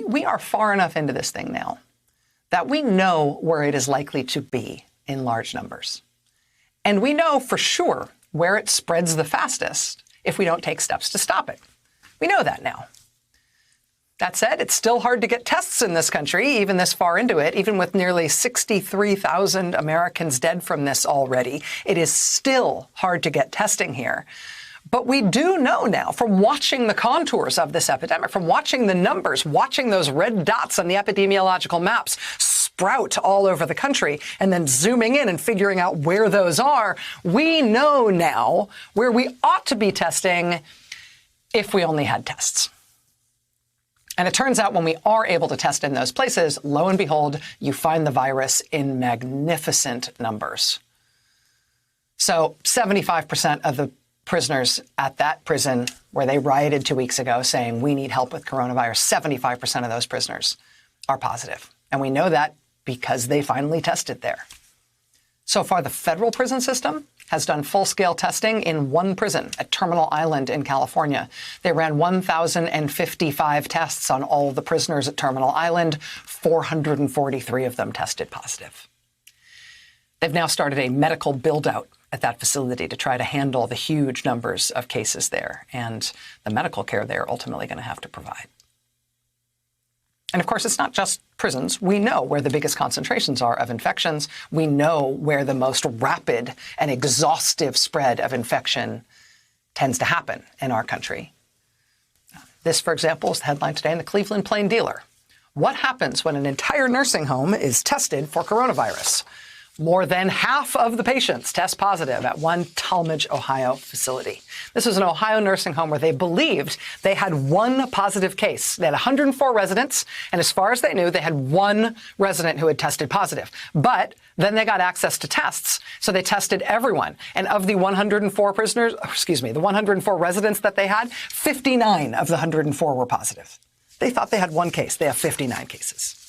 we are far enough into this thing now that we know where it is likely to be in large numbers. And we know for sure where it spreads the fastest if we don't take steps to stop it. We know that now. That said, it's still hard to get tests in this country, even this far into it, even with nearly 63,000 Americans dead from this already. It is still hard to get testing here. But we do know now from watching the contours of this epidemic, from watching the numbers, watching those red dots on the epidemiological maps sprout all over the country, and then zooming in and figuring out where those are, we know now where we ought to be testing if we only had tests. And it turns out when we are able to test in those places, lo and behold, you find the virus in magnificent numbers. So 75% of the prisoners at that prison where they rioted 2 weeks ago saying we need help with coronavirus, 75% of those prisoners are positive. And we know that because they finally tested there. So far, the federal prison system has done full-scale testing in one prison at Terminal Island in California. They ran 1,055 tests on all of the prisoners at Terminal Island. 443 of them tested positive. They've now started a medical build-out at that facility to try to handle the huge numbers of cases there and the medical care they're ultimately going to have to provide. And of course, it's not just prisons. We know where the biggest concentrations are of infections. We know where the most rapid and exhaustive spread of infection tends to happen in our country. This, for example, is the headline today in the Cleveland Plain Dealer. What happens when an entire nursing home is tested for coronavirus? More than half of the patients test positive at one Tallmadge, Ohio facility. This was an Ohio nursing home where they believed they had one positive case. They had 104 residents, and as far as they knew, they had one resident who had tested positive. But then they got access to tests, so they tested everyone. And of the 104 the 104 residents that they had, 59 of the 104 were positive. They thought they had one case. They have 59 cases.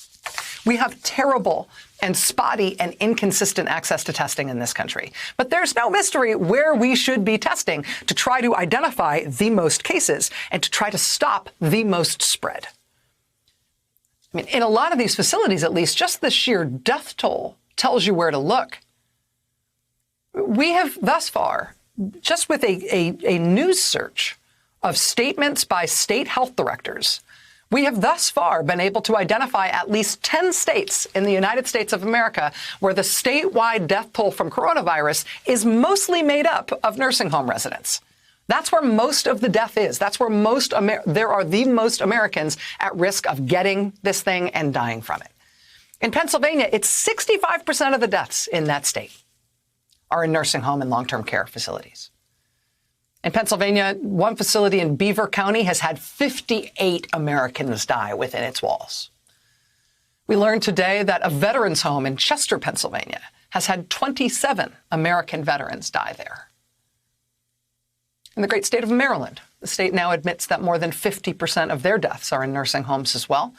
We have terrible and spotty and inconsistent access to testing in this country. But there's no mystery where we should be testing to try to identify the most cases and to try to stop the most spread. I mean, in a lot of these facilities, at least, just the sheer death toll tells you where to look. We have thus far, just with a news search of statements by state health directors, we have thus far been able to identify at least 10 states in the United States of America where the statewide death toll from coronavirus is mostly made up of nursing home residents. That's where most of the death is. That's where there are the most Americans at risk of getting this thing and dying from it. In Pennsylvania, it's 65% of the deaths in that state are in nursing home and long-term care facilities. In Pennsylvania, one facility in Beaver County has had 58 Americans die within its walls. We learned today that a veterans home in Chester, Pennsylvania, has had 27 American veterans die there. In the great state of Maryland, the state now admits that more than 50% of their deaths are in nursing homes as well.